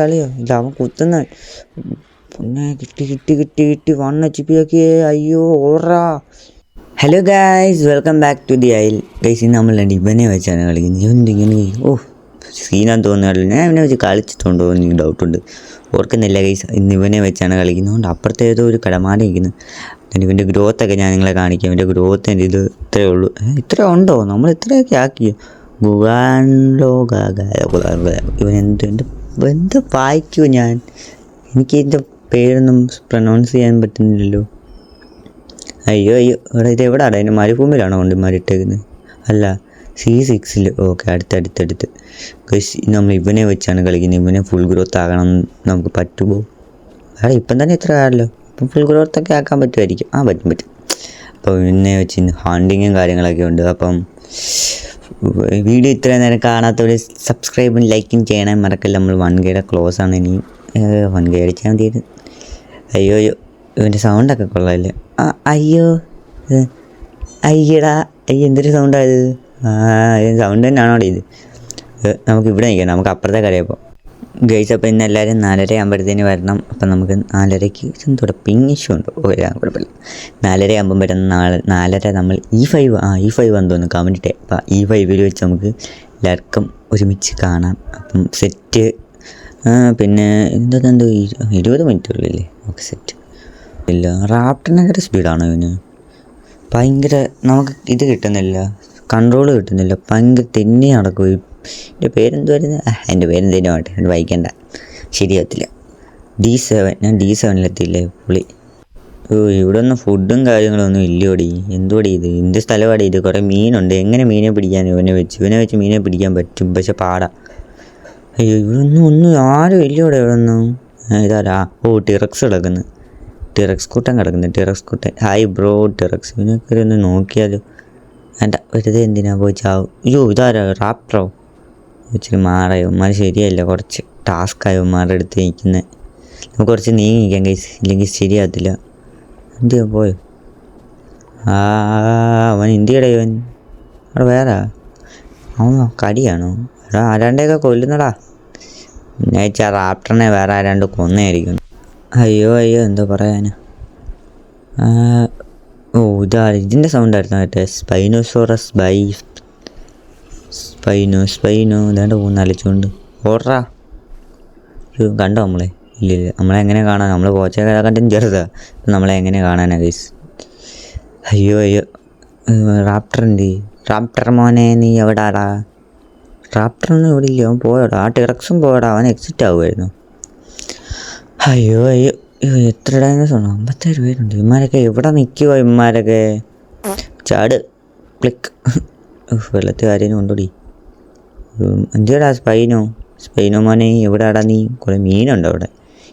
കളിയോ ഇല്ല, അവൻ കുത്തുന്ന പിന്നെ കിട്ടി 1 HP ആക്കിയേ. അയ്യോ ഓടാ. Hello guys, welcome back to the isle. Guys, ഇന്ന് നമ്മൾ ഇവനെ വെച്ചാണ് കളിക്കുന്നത്. എന്തിങ്ങനെ സീനാന്ന് തോന്നുന്നില്ല. ഞാൻ ഇവനെ വെച്ച് കളിച്ചിട്ടുണ്ടോ എന്ന് എനിക്ക് ഡൗട്ടുണ്ട്, ഓർക്കുന്നില്ല ഗൈസ്. ഇന്ന് ഇവനെ വെച്ചാണ് കളിക്കുന്നതുകൊണ്ട് അപ്പുറത്തെ ഏതോ ഒരു കടമാടി ഇരിക്കുന്നു. ഇവൻ്റെ ഗ്രോത്തൊക്കെ ഞാൻ നിങ്ങളെ കാണിക്കാം. ഇവൻ്റെ ഗ്രോത്തിൻ്റെ ഇത് ഇത്രയേ ഉള്ളൂ. ഇത്ര ഉണ്ടോ? നമ്മൾ ഇത്രയൊക്കെ ആക്കിയോ? ഇവൻ എന്ത് വായിക്കുമോ? എനിക്ക് ഇതിൻ്റെ പേരൊന്നും പ്രൊനൗൺസ് ചെയ്യാൻ പറ്റുന്നില്ലല്ലോ. അയ്യോ ഇത് എവിടെയാണ്? അതിൻ്റെ മരുഭൂമിയിലാണോ കൊണ്ടുമാരിട്ടേക്കുന്നത്? അല്ല, C6. ഓക്കെ, അടുത്തടുത്ത് ഗൈസ്, നമ്മൾ ഇവനെ വെച്ചാണ് കളിക്കുന്നത്. ഇവനെ ഫുൾ ഗ്രോത്ത് ആകണം നമുക്ക് പറ്റുമോ? ഇപ്പം തന്നെ ഇത്ര ആണല്ലോ, ഇപ്പം ഫുൾ ഗ്രോത്തൊക്കെ ആക്കാൻ പറ്റുമായിരിക്കും. പറ്റും. അപ്പോൾ ഇവനെ വെച്ച് ഹണ്ടിങ്ങും കാര്യങ്ങളൊക്കെ ഉണ്ട്. അപ്പം വീഡിയോ ഇത്രയും നേരം കാണാത്തവർ സബ്സ്ക്രൈബും ലൈക്കും ചെയ്യണേ മറക്കല്ല. നമ്മൾ 1K ക്ലോസ് ആണ്. ഇനിയും 1K അടിച്ചാൽ മതിയത്. അയ്യോ ഇവൻ്റെ സൗണ്ടൊക്കെ കൊള്ളാമല്ലേ? അയ്യടാ എന്തൊരു സൗണ്ടായത്? സൗണ്ട് തന്നെയാണോ ഇത്? നമുക്ക് ഇവിടെ നിൽക്കാം, നമുക്ക് അപ്പുറത്തെ കരയപ്പോൾ ഗൈസ്. അപ്പോൾ ഇന്ന് എല്ലാവരും 4:30 ആകുമ്പോഴത്തേന് വരണം. അപ്പം നമുക്ക് 4:30 എന്തോടെ പിങ് ഇഷ്യൂ ഉണ്ടോ? കുഴപ്പമില്ല. 4:30 ആകുമ്പം വരുന്ന 4:30 നമ്മൾ E5 എന്ന് തോന്നുന്നു കമൻറ്റിട്ടെ. അപ്പം E5 വെച്ച് നമുക്ക് എല്ലാവർക്കും ഒരുമിച്ച് കാണാം. അപ്പം സെറ്റ് പിന്നെ എന്തോ 20 മിനിറ്റ് ഉള്ളില്ലേ? Okay, set. ഇല്ല, റാപ്റ്ററിനൊക്കെ സ്പീഡാണോ ഇവന്? ഭയങ്കര നമുക്ക് ഇത് കിട്ടുന്നില്ല, കൺട്രോൾ കിട്ടുന്നില്ല. ഭയങ്കര തെന്നി നടക്കും. എൻ്റെ പേരെന്തുവായിരുന്നു? എൻ്റെ പേരെന്തേലും ആട്ടെ, അത് വായിക്കണ്ട, ശരിയാകത്തില്ല. D7. ഞാൻ D7-ലെത്തിയില്ലേ പുള്ളി. ഇവിടെ ഒന്നും ഫുഡും കാര്യങ്ങളൊന്നും ഇല്ലോടി. എന്തുവാടി ഇത്? എന്ത് സ്ഥലമാടി ഇത്? കുറേ മീനുണ്ട്. എങ്ങനെ മീനെ പിടിക്കാൻ? ഇവനെ വെച്ച് മീനെ പിടിക്കാൻ പറ്റും, പക്ഷെ പാടാ. അയ്യോ, ഒന്നും ആരും ഇല്ലോടെ ഇവിടെ ഒന്നും. ഇതാരാ? ടിറക്സ് കിടക്കുന്നു. ടിറക്സ് കൂട്ടം ഹായ് ബ്രോ ടിറക്സ്. ഇവനൊക്കെ ഒന്ന് നോക്കിയാലോ? വേണ്ട, വെറുതെ എന്തിനാ പോയി ചാവും. അയ്യോ ഇതാരാ? റാപ്റ്ററോ? ഇച്ചിരി മാറായവന്മാർ ശരിയല്ല, കുറച്ച് ടാസ്ക്കായവന്മാരുടെ അടുത്ത് നിൽക്കുന്നത്. നമുക്ക് കുറച്ച് നീങ്ങിക്കാം ഗൈസ്, ഇല്ലെങ്കിൽ ശരിയാകത്തില്ല. എന്തിയാ പോയോ? അവൻ ഇന്ത്യയുടെ ഇവൻ അവിടെ വേറെ അവൻ കടിയാണോ? ആരാണ്ടെയൊക്കെ കൊല്ലുന്നടാ. പിന്നെ റാപ്റ്ററിനെ വേറെ ആരാണ്ട് കൊന്നയായിരിക്കും. അയ്യോ എന്തോ പറയാനാ? ഇതിൻ്റെ സൗണ്ടായിരുന്നു കേട്ടെ. സ്പൈനോസോറസ് സ്പൈനോ ഇതാണ്ട് അലച്ചുകൊണ്ട് ഓർഡറാ. കണ്ടോ നമ്മളെ? ഇല്ല, നമ്മളെങ്ങനെ കാണാൻ? നമ്മൾ പോച്ചൊക്കെ കണ്ടും ചെറുതാ, അപ്പം നമ്മളെ എങ്ങനെ കാണാനാ ഗൈസ്? അയ്യോ റാപ്റ്റർ മോനെ, നീ എവിടാടാ? റാപ്റ്ററൊന്നും ഇവിടെ ഇല്ല, അവൻ പോയോടാ. ടിറക്സും പോയോടാ, അവൻ എക്സിറ്റ് ആവുമായിരുന്നു. അയ്യോ എത്ര ഡൈനോസറാണ്? 57 പേരുണ്ട്. ഇവന്മാരൊക്കെ എവിടെ നിൽക്കുമോ? ഇവന്മാരൊക്കെ ചാട് ക്ലിക്ക്. വെള്ളത്തിൽ കാര്യം കൊണ്ടോടി. എന്തിടാ സ്പൈനോ മോനെ, എവിടെയാടാ നീ? കുറേ മീനുണ്ട് അവിടെ.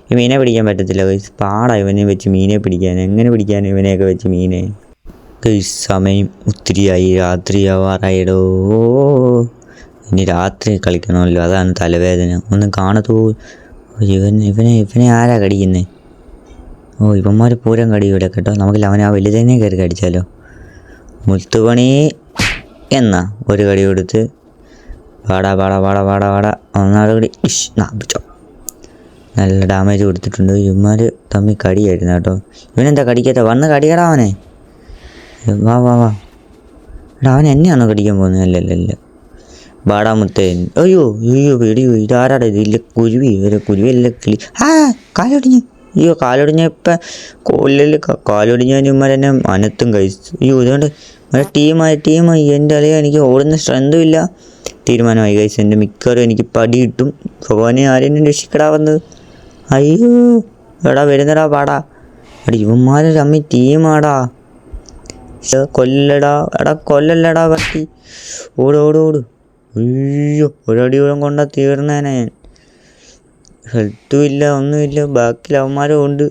ഈ മീനെ പിടിക്കാൻ പറ്റത്തില്ല ഗൈസ്, പാടാ ഇവനെ വെച്ച് മീനെ പിടിക്കാൻ. എങ്ങനെ പിടിക്കാൻ ഇവനെയൊക്കെ വെച്ച് മീനെ? ഗൈസ്, സമയം ഒത്തിരിയായി, രാത്രിയാവാറായിടോ. ഇനി രാത്രി കളിക്കണമല്ലോ, അതാണ് തലവേദന. ഒന്നും കാണത്തോ? ഇവനെ ആരാ കടിക്കുന്നത്? ഇവന്മാർ പൂരം കടിയൂടെ കേട്ടോ. നമുക്ക് അവനെ ആ വലുതന്നെ കയറി കടിച്ചാലോ? മുത്തുപണി എന്നാ ഒരു കടി കൊടുത്ത് വാടാ ഒന്നാട് കടി പിടിച്ചോ. നല്ല ഡാമേജ് കൊടുത്തിട്ടുണ്ട്. ഇവന്മാർ തമ്മിൽ കടിയായിരുന്നു കേട്ടോ. ഇവനെന്താ കടിക്കാത്ത? വന്ന് കടിക്കടാ അവനെ. വാ എടാ, അവൻ എന്നെയാണോ കടിക്കാൻ പോകുന്നത്? അല്ലല്ല, ബാടാമുത്തേൻ. അയ്യോ പേടിയോ. ഇതാരാടാ? ഇതില്ല കുരുവിയല്ല കിളി. കാലൊടിഞ്ഞ്. അയ്യോ കാലൊടിഞ്ഞപ്പം കാലൊടിഞ്ഞവന്മാർ എന്നെ അനത്തും കഴിച്ചു. അയ്യോ ഇതുകൊണ്ട് ടീമായി. എൻ്റെ അളിയ എനിക്ക് ഓടുന്ന സ്ട്രെങ്തും ഇല്ല. തീരുമാനമായി കഴിച്ചു. എൻ്റെ മിക്കവാറും എനിക്ക് പടി കിട്ടും. ഭഗവാനെ, ആരെയും രക്ഷിക്കടാ വന്നത്. അയ്യോ എടാ വരുന്നടാ, പാടാ. ഇവന്മാർ തമ്മിൽ ടീമാടാ. കൊല്ലല്ലടാ പട്ടി. ഓട്. അയ്യോ ഒരടിയോളം കൊണ്ടാ തീർന്നേനെ. ഹെൽത്തും ഇല്ല, ഒന്നുമില്ല. ബാക്കിൽ അവന്മാരും ഉണ്ട്.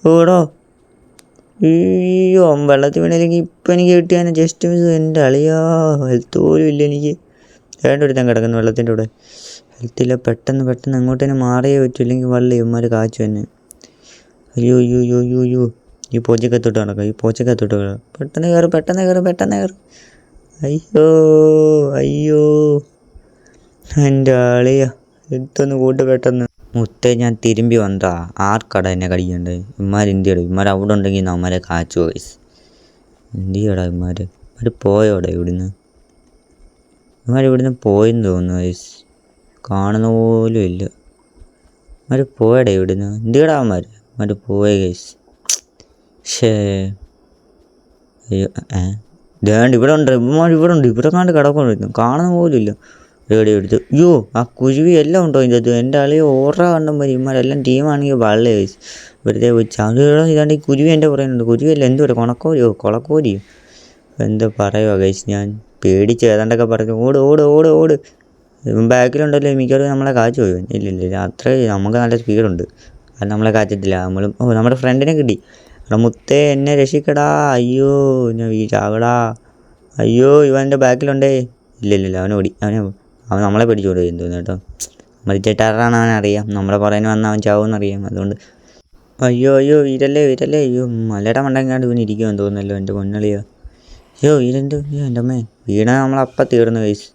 ഓടോ. അയ്യോ വെള്ളത്തിൽ വീണില്ലെങ്കിൽ ഇപ്പം എനിക്ക് കിട്ടിയാൽ ജസ്റ്റ് മിസ്. എൻ്റെ അളിയാ, ഹെൽത്ത് പോലും ഇല്ല എനിക്ക്. ഒരുത്തൻ കിടക്കുന്നു വെള്ളത്തിൻ്റെ കൂടെ. ഹെൽത്തില്ല. പെട്ടെന്ന് അങ്ങോട്ടേനെ മാറിയേ പറ്റൂ, ഇല്ലെങ്കിൽ വള്ളി ഇവന്മാർ കാച്ചു തന്നെ. അയ്യോ ഈ പോച്ചക്കത്തോട്ട് നടക്കാം. പെട്ടെന്ന് കയറും. അയ്യോ എൻ്റെ ആളിയാ, എടുത്തൊന്ന് കൂട്ട് പെട്ടെന്ന്. മുത്തേ ഞാൻ തിരുമ്പി വന്നതാ. ആർക്കടാ എന്നെ കടിക്കണ്ടേ? ഇമ്മാർ ഇന്ത്യയുടെ ഇമ്മാർ അവിടെ ഉണ്ടെങ്കിൽ നമ്മരെ കാച്ചു വയസ്സ് ഇന്ത്യടാ. ഇമ്മാർ പോയോടെ ഇവിടുന്ന്? ഇവിടുന്ന് പോയെന്ന് തോന്നുന്നു വയസ്സ്. കാണുന്ന പോലും ഇല്ല. ഇമ്മാർ പോയടേ ഇവിടുന്ന്. ഇന്ത്യടാ ഇമ്മാർ പോയ കേസ്. ഷേ അയ്യോ ദേണ്ട് ഇവിടെ ഉണ്ട്. ഇവിടെ ഉണ്ട്. ഇവിടെ കണ്ട് കിടക്കൊണ്ടിരുന്നു. കാണുന്ന പോലും ഇല്ല. റേഡി എടുത്ത് അയ്യോ ആ കുരുവി എല്ലാം ഉണ്ടോ ഇതിൻ്റെ അത്? എൻ്റെ അളിയെ ഓർഡർ കണ്ടും മതി. ഇമ്മാരെല്ലാം ടീമാണെങ്കിൽ വളരെ വയസ്സ് വെറുതെ വെച്ച് അത് ഇതാണ്ട് ഈ കുരുവി എൻ്റെ പറയുന്നുണ്ട്. കുരുവിയല്ല എന്ത് പറയുക, കൊളക്കോരിയോ എന്താ പറയുക ഗൈസ്. ഞാൻ പേടിച്ച് ഏതാണ്ടൊക്കെ പറഞ്ഞു ഓട് ഓട് ഓട് ഓട്. ബാക്കിലുണ്ടല്ലോ മിക്കവാറും നമ്മളെ കാച്ചു പോയി. ഇല്ല അത്ര നമുക്ക് നല്ല സ്പീഡുണ്ട്. അത് നമ്മളെ കാച്ചത്തില്ല. നമ്മുടെ ഫ്രണ്ടിനെ കിട്ടി. എടാ മുത്തേ എന്നെ രക്ഷിക്കടാ. അയ്യോ ഞാൻ ചാവടാ. അയ്യോ ഇവൻ്റെ ബാക്കിലുണ്ടേ. ഇല്ല അവൻ നമ്മളെ പിടിച്ചോട് തോന്നുന്നു കേട്ടോ. മരിച്ചിട്ടാറാണ് അവനറിയാം. നമ്മളെ പുറകിന് വന്നാൽ അവൻ ചാവുമെന്നറിയാം. അതുകൊണ്ട് അയ്യോ വീരല്ലേ. അയ്യോ മലയുടെ മണ്ടങ്ങാണ്ട് ഇവൻ ഇരിക്കുമെന്ന് തോന്നുന്നല്ലോ എൻ്റെ പൊന്നളിയോ. അയ്യോ വീരൻ്റെ എൻ്റെ അമ്മേ വീണ നമ്മളപ്പം തീർന്നു കൈസ്.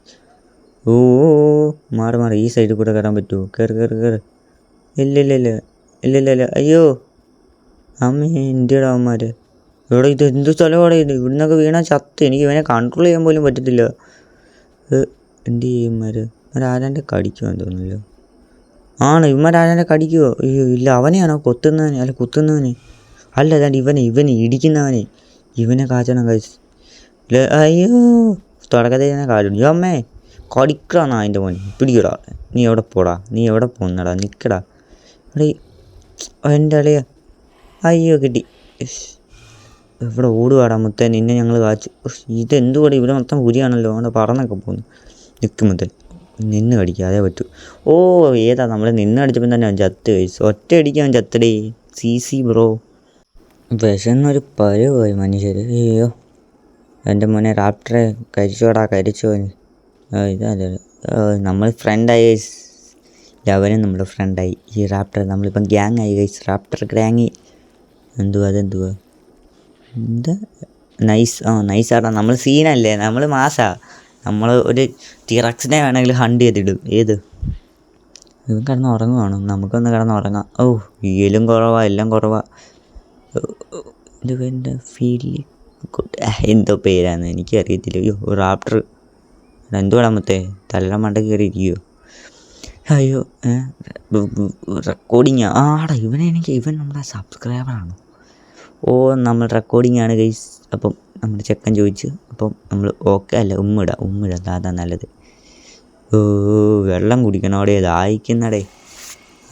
ഓ മാറി ഈ സൈഡിൽ കൂടെ കയറാൻ പറ്റുമോ? കയറ്. ഇല്ല. അയ്യോ അമ്മേ എന്തിയുടെ അവന്മാർ ഇവിടെ ഇത് എന്ത് സ്ഥലമാണ് ഇത്? ഇവിടുന്നൊക്കെ വീണാൽ ചത്ത്. എനിക്ക് ഇവനെ കൺട്രോൾ ചെയ്യാൻ പോലും പറ്റത്തില്ല. എന്ത് ചെയ്യും ആരാൻ്റെ കടിക്കുമെന്ന് തോന്നുന്നല്ലോ. ഇവന്മാരാരാൻ്റെ കടിക്കുമോ? അയ്യോ ഇല്ല അവനെയാണോ കുത്തുന്നവനെ അല്ല അതാണ്ട് ഇവനെ ഇടിക്കുന്നവനെ. ഇവനെ കാച്ചണം കഴിച്ച്. അയ്യോ തുടക്കത്തിൽ തന്നെ കാലുണ്ട്. അമ്മേ കടിക്കടാന്നാ അതിൻ്റെ മോനെ. പിടിക്കടാ. നീ എവിടെ പോകുന്നടാ? നിൽക്കടാ എടീ എൻ്റെ അളിയാ. അയ്യോ കിട്ടി. ഇവിടെ ഓടുവാടാ മുത്തേ. നിന്നെ ഞങ്ങൾ കാച്ചു. ഇതെന്തുകൂടെ ഇവിടെ മൊത്തം കുരിയാണല്ലോ. അവിടെ പറന്നൊക്കെ പോകുന്നു. നിൽക്കും മുത്തേ. നിന്ന് കടിക്കുക അതേ പറ്റൂ. ഏതാ നമ്മൾ നിന്ന് കടിച്ചപ്പം തന്നെ അവൻ ചത്ത് കഴിച്ചു. ഒറ്റ അടിക്കാൻ അവൻ ചത്തടേ. C bro. വിശന്നൊരു പരുവായി മനുഷ്യർ. അയ്യോ എൻ്റെ മോനെ റാപ്റ്ററെ കരിച്ചോന്. ഇതല്ലേ നമ്മൾ ഫ്രണ്ടായി ഗൈസ്. അവനും നമ്മുടെ ഫ്രണ്ടായി. ഈ റാപ്റ്റർ നമ്മളിപ്പം ഗ്യാങ് ആയി ഗൈസ്. റാപ്റ്റർ ഗ്യാങ്ങി അതെന്തുവാ എന്താ നൈസാടാ. നമ്മൾ സീനല്ലേ, നമ്മൾ മാസാ. നമ്മൾ ഒരു ടിറക്സിനെ വേണമെങ്കിൽ ഹണ്ട് ചെയ്തിടും. ഏത് ഇവൻ കിടന്ന് ഉറങ്ങുവാണോ? നമുക്കൊന്ന് കിടന്ന് ഉറങ്ങാം. എല്ലാം കുറവാ. എൻ്റെ ഫീല് എന്തോ പേരാന്ന് എനിക്കറിയത്തില്ല. അയ്യോ റാപ്റ്റർ എന്തുവാടാ മൊത്തേ തല മണ്ട കയറി ഇരിക്കുമോ? അയ്യോ റെക്കോർഡിങ് ആടാ. ഇവൻ നമ്മുടെ സബ്സ്ക്രൈബറാണോ? നമ്മൾ റെക്കോർഡിംഗ് ആണ് ഗൈസ്. അപ്പം നമ്മുടെ ചെക്കൻ ചോദിച്ചു. അപ്പം നമ്മൾ ഓക്കെ അല്ല ഉമ്മിട അതാ നല്ലത്. വെള്ളം കുടിക്കണം അവിടെ ദാഹിക്കുന്നടേ.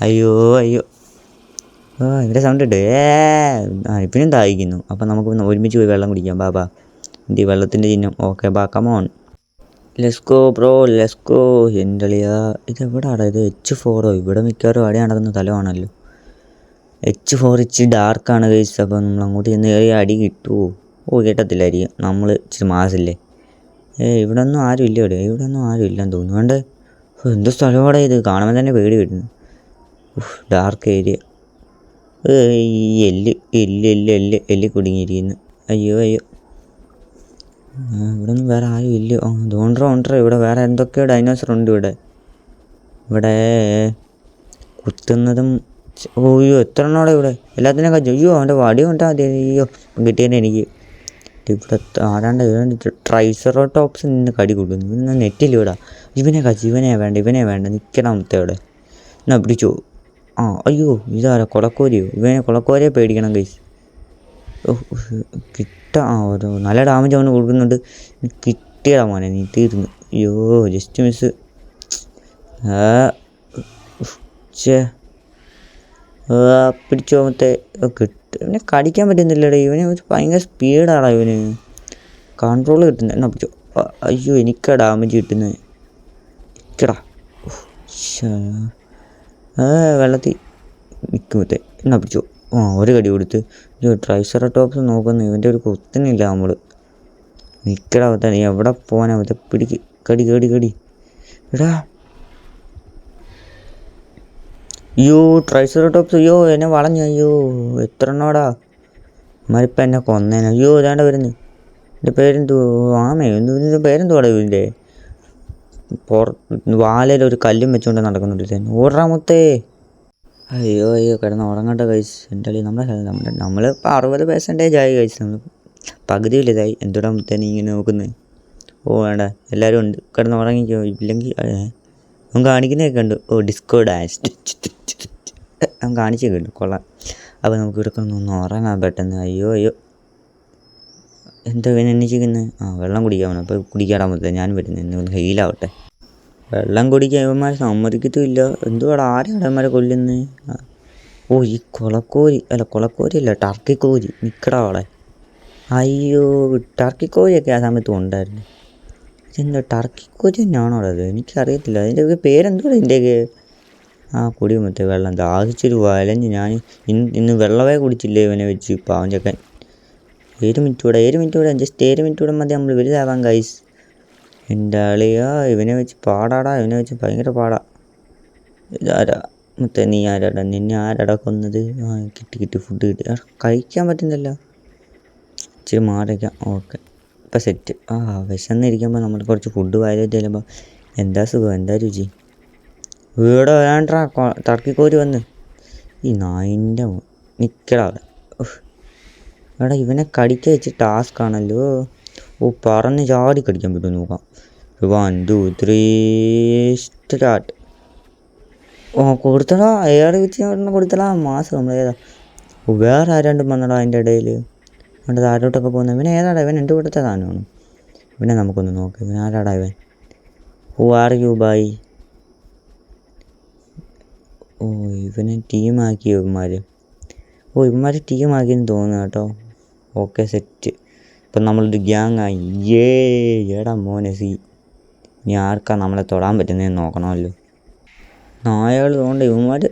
അയ്യോ ഇവിടെ സൗണ്ട് ഉണ്ട്. ഇപ്പിനും ദാഹിക്കുന്നു. അപ്പം നമുക്ക് ഒരുമിച്ച് പോയി വെള്ളം കുടിക്കാം. ബാ എൻ്റെ വെള്ളത്തിൻ്റെ ചിഹ്നം. Okay come on let's go bro let's go. എൻ്റെ അളിയാ ഇതെവിടാടാ ഇത്? H4 ഇവിടെ മിക്കവാറും അവിടെ നടക്കുന്ന സ്ഥലമാണല്ലോ. H4 ഇച്ചിരി ഡാർക്കാണ് ഗൈസ്. അപ്പം നമ്മൾ അങ്ങോട്ട് ചെന്ന് കയറി അടി കിട്ടുമോ? കിട്ടത്തില്ലായിരിക്കും. നമ്മൾ ഇച്ചിരി മാസില്ലേ. ഇവിടെ ഒന്നും ആരും ഇല്ല. ഇല്ലെന്ന് തോന്നുന്നു. വേണ്ടേ എന്ത് സ്ഥലമാണ് ഇത്? കാണുമ്പോൾ തന്നെ പേടി വരുന്നു. Dark area. എല്ല് കുടുങ്ങിയിരിക്കുന്നു. അയ്യോ ഇവിടെ ഒന്നും വേറെ ആരും ഇല്ല. തോണ്ടറ ഇവിടെ വേറെ എന്തൊക്കെയോ ഡൈനോസർ ഉണ്ട് ഇവിടെ കുത്തുന്നതും. എത്ര എണ്ണോടെ ഇവിടെ എല്ലാത്തിനും കച്ചു. അവൻ്റെ വടി കൊണ്ടാൽ മതി. കിട്ടിയതന്നെ എനിക്ക്. ഇവിടെ ആരാണ്ട് ട്രൈസറോടോപ്സ് നിന്ന് കടി കൊടുക്കുന്നു. ഇവന് നെറ്റിൽ ഇവിടെ ഇവനെ കച്ചു. ഇവനെ വേണ്ട നിൽക്കണം മുത്തവിടെ. എന്നാ പിടിച്ചോ. അയ്യോ ഇതാരാ കൊളക്കോരിയോ? കൊളക്കോരിയെ പേടിക്കണം ഗൈസ്. ഒരു നല്ല ഡാമേജ് അവന് കൊടുക്കുന്നുണ്ട്. കിട്ടിയടാ മോനെ നീ തീർന്നു. അയ്യോ ജസ്റ്റ് മിസ്. പിടിച്ചോ മറ്റേ ഇവനെ കടിക്കാൻ പറ്റുന്നില്ലടേ. ഇവന് ഭയങ്കര സ്പീഡാടാ. ഇവന് കൺട്രോൾ കിട്ടുന്നത്. എന്നാ പിടിച്ചോ. അയ്യോ എനിക്കാ ഡാമേജ് കിട്ടുന്നത്. നിൽക്കടാ. വെള്ളത്തിൽ നിൽക്കുമത്തെ. എന്നാ പിടിച്ചോ. ഒരു കടി കൊടുത്ത്. ട്രൈസറോടോപ്സ് നോക്കുന്നു. ഇവൻ്റെ ഒരു കുത്തനില്ല നമ്മൾ. നിൽക്കടാ മൊത്തം. നീ എവിടെ പോകാനാ മറ്റേ? പിടിക്ക്. കടി എടാ. ട്രൈസറോടോപ്സ് എന്നെ വളഞ്ഞു. എത്ര എണ്ണോടാ? മരിപ്പം എന്നെ കൊന്നേനെ. ഇതാണ്ട് വരുന്നു. എൻ്റെ പേരെന്തുവാ? ഇതിൻ്റെ പേരെന്തുവാടാ? ഇതിൻ്റെ വാലയിൽ ഒരു കല്ലും വെച്ചുകൊണ്ട് നടക്കുന്നുണ്ട്. ഓടാമൊത്തേ. അയ്യോ അയ്യോ കിടന്ന് ഉറങ്ങട്ടെ ഗൈസ്. എൻ്റെ കളി നമ്മളിപ്പോൾ 60% ആയി ഗൈസ്. നമ്മൾ പകുതിയില്ല ഇതായി. എന്തുടാ മുത്തേ നീ ഇങ്ങനെ നോക്കുന്നത്? ഓ വേണ്ട, എല്ലാവരും ഉണ്ട്, കിടന്ന് ഉറങ്ങിക്കോ. ഇല്ലെങ്കിൽ അവൻ കാണിക്കുന്നതൊക്കെ ഉണ്ട്. ഓ ഡിസ്കോ ഡാൻസ് അവൻ കാണിച്ചൊക്കെ ഉണ്ട്, കൊള്ളാം. അപ്പോൾ നമുക്ക് ഇവിടെ ഒന്ന് ഉറങ്ങാൻ പെട്ടെന്ന്. അയ്യോ അയ്യോ എന്താ ഇവൻ എണ്ണിച്ചിരിക്കുന്നത്? വെള്ളം കുടിക്കാൻ വേണം. അപ്പോൾ കുടിക്കാടാൻ പറ്റില്ല, ഞാൻ വരുന്നത് ഒന്ന് ഹീലാവട്ടെ. വെള്ളം കുടിക്കാൻ ഇവന്മാർ സമ്മതിക്കത്തുമില്ല. എന്തുവാടാ ആരെയാടന്മാരെ കൊല്ലുന്നത്? ഓ ഈ കൊളക്കോരി അല്ല ടർക്കിക്കോരി നിൽക്കടാ അവിടെ. അയ്യോ ടർക്കിക്കോരിയൊക്കെ ആ സമയത്ത് ഉണ്ടായിരുന്നു. ഇതെന്താ ടർക്കിക്കോരി തന്നെയാണോ അത്? എനിക്കറിയത്തില്ല അതിൻ്റെ പേരെന്തോടാ ഇതിൻ്റെയൊക്കെ. കുടിയുമ്പത്തെ വെള്ളം ദാഹിച്ചൊരു വലഞ്ഞ്. ഞാൻ ഇന്ന് വെള്ളമേ കുടിച്ചില്ലേ ഇവനെ വെച്ച്. പാവൻ ചെക്കൻ. 7 മിനിറ്റ് കൂടെ ജസ്റ്റ് 7 മിനിറ്റ് കൂടെ മതി നമ്മൾ വലുതാവാൻ ഗൈസ്. എൻ്റെ ആളിയാ ഇവനെ വെച്ച് പാടാടാ, ഇവനെ വെച്ച് ഭയങ്കര പാടാ. ഇതാരാ മുത്തേ നീ ആരാടാ? നിന്നെ ആരാടാ കൊന്നത്? കിട്ടി ഫുഡ് കിട്ടി. കഴിക്കാൻ പറ്റുന്നില്ല, ഇച്ചിരി മാറിക്കാം. ഓക്കെ ഇപ്പം സെറ്റ്. വിശന്നിരിക്കുമ്പോൾ നമ്മൾ കുറച്ച് ഫുഡ് വായിലേക്ക് ചെല്ലുമ്പോൾ എന്താ സുഖം, എന്താ രുചി. ഇവിടെ വേണ്ടാ ടർക്കിക്കോരി വന്ന് ഈ നായിൻ്റെ നിൽക്കടാ അവിടെ. എടാ ഇവനെ കടിക്കാൻ വെച്ച് ടാസ്ക് ആണല്ലോ. പറഞ്ഞ് ചാടി കടിക്കാൻ പറ്റുമോ നോക്കാം. 1 2 3 സ്റ്റാർട്ട്. കൊടുത്തടാ, അയാളെ വെച്ച് കൊടുത്തടാ മാസം. നമ്മളേതാ വേറെ ആരാണ്ടും വന്നടാ അതിൻ്റെ ഇടയിൽ. അതുകൊണ്ട് ആരോട്ടൊക്കെ പോകുന്നത്. ഇവൻ ഏതാടാ? ഇവൻ എൻ്റെ കൂട്ടത്തെ സാധനമാണ്. ഇവനെ നമുക്കൊന്ന് നോക്കാം. ഇവൻ ആരാടാ ഇവൻ? ഹു ആർ യു ബൈ? ഇവനെ ടീമാക്കി ഇവന്മാർ. ഇവന്മാർ ടീമാക്കിയെന്ന് തോന്നുന്നു കേട്ടോ. Okay set. ഇപ്പം നമ്മളൊരു ഗ്യാങ് ആയി. ഏടാ മോനെ സി. ഇനി ആർക്കാ നമ്മളെ തൊടാൻ പറ്റുന്നതെന്ന് നോക്കണമല്ലോ. നായകൾ തോണ്ട് ഇവന്മാർ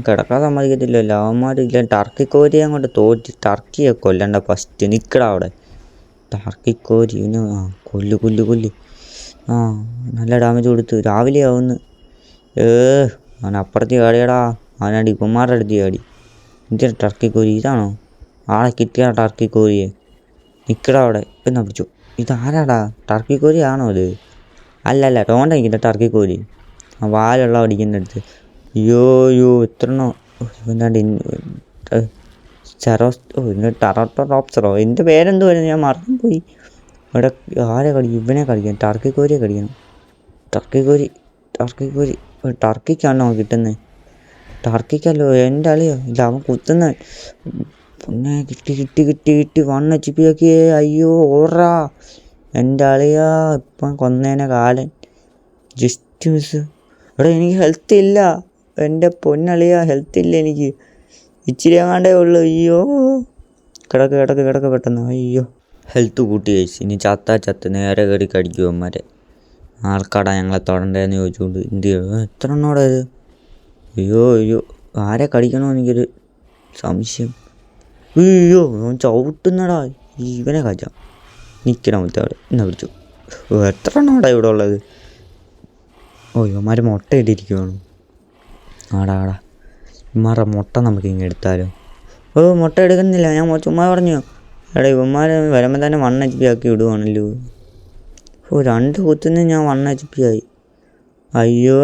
കിടക്കാൻ സമ്മതിക്കത്തില്ലല്ലോ. അവന്മാർ ഇല്ല ടർക്കിക്കോരി അങ്ങോട്ട് തോറ്റ്. ടർക്കിയെ കൊല്ലണ്ട ഫസ്റ്റ്. നിൽക്കടാ അവിടെ ടർക്കിക്കോരി. ഇവന് കൊല്ല് നല്ല ഡാമേജ് കൊടുത്ത്. രാവിലെ ആവുന്നു. അവൻ അപ്പുറത്ത് ചാടിയടാ. അവനാടി ഇവന്മാരുടെ അടുത്ത് ചാടി. എന്തിനാ ടർക്കിക്കോരി? ഇതാണോ ആളെ കിട്ടിയ ടർക്കിക്കോരിയെ? നിൽക്കടാ അവിടെ. എന്നാ പിടിച്ചു. ഇതാരാടാ? ടർക്കിക്കോരി ആണോ ഇത്? അല്ല ടോണ്ട നിൽക്കട്ടെ ടർക്കിക്കോരി. വാലുള്ള അടിക്കേണ്ട അടുത്ത്. അയ്യോ എത്രണ്ണോ ഇവൻ്റാണ്ട് ടറോപ്സറോ എൻ്റെ പേരെന്തോ വരുന്നത് ഞാൻ മറന്നുപോയി. ഇവിടെ ആരെ കടിക്കും? ഇവനെ കടിക്കണം. ടർക്കിക്കോരിയെ കടിക്കണം. ടർക്കിക്കോരി ടർക്കിക്കാണോ കിട്ടുന്നത്? ടർക്കിക്കല്ലോ എൻ്റെ അളിയോ. ഇല്ല അവൻ കുത്തുന്ന പിന്നെ കിട്ടി 1 HP ആക്കിയേ. അയ്യോ ഓടാ എൻ്റെ അളിയാ. ഇപ്പം കൊന്നേനെ കാലൻ. Just miss. എടാ എനിക്ക് ഹെൽത്ത് ഇല്ല എൻ്റെ പൊന്നളിയാ, ഹെൽത്ത് ഇല്ല എനിക്ക്. ഇച്ചിരി അങ്ങാണ്ടേ ഉള്ളു. അയ്യോ കിടക്ക് പെട്ടെന്ന്. അയ്യോ ഹെൽത്ത് കൂട്ടി കഴിച്ച്. ഇനി ചത്ത് നേരെ കയറി കടിക്കും അമ്മമാരെ. ആർക്കാടാ ഞങ്ങളെ തൊടണ്ടേന്ന് ചോദിച്ചുകൊണ്ട് എന്ത് ചെയ്യും? എത്ര എണ്ണോടാ ഇത്? അയ്യോ ആരെ കടിക്കണോ എനിക്കൊരു സംശയം. അയ്യോ ചവിട്ടുന്നടാ. ഇവനെ കാച്ചാം. നിൽക്കണം മുത്തവിടെ. എന്നാ പിടിച്ചു. എത്ര എണ്ണോടാ ഇവിടെ ഉള്ളത്? ഇവന്മാർ മുട്ട ഇട്ടിരിക്കുവാണ്. ആടാ ഇവന്മാരുടെ മുട്ട നമുക്ക് ഇങ്ങനെ എടുത്താലോ? മുട്ട എടുക്കുന്നില്ല, ഞാൻ ചുമ്മാ പറഞ്ഞു. എടാ ഇവന്മാർ വരുമ്പോൾ തന്നെ 1 HP ആക്കി വിടുവാണല്ലോ. 2 കുത്തുന്ന ഞാൻ 1 HP ആയി. അയ്യോ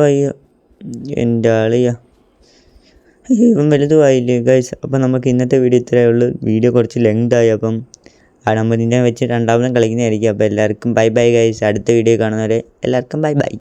എൻ്റെ ആളിയാ. ഇവൻ വലുതുമായില്ലേ ഗൈസ്. അപ്പം നമുക്ക് ഇന്നത്തെ വീഡിയോ ഇത്രയേ ഉള്ളൂ. വീഡിയോ കുറച്ച് ലെങ്തായി. അപ്പം നമ്മൾ ഇതിനെ വെച്ച് രണ്ടാമതും കളിക്കുന്നതായിരിക്കും. അപ്പോൾ എല്ലാവർക്കും ബൈ ഗൈസ്. അടുത്ത വീഡിയോ കാണുന്നവരെ എല്ലാവർക്കും ബൈ.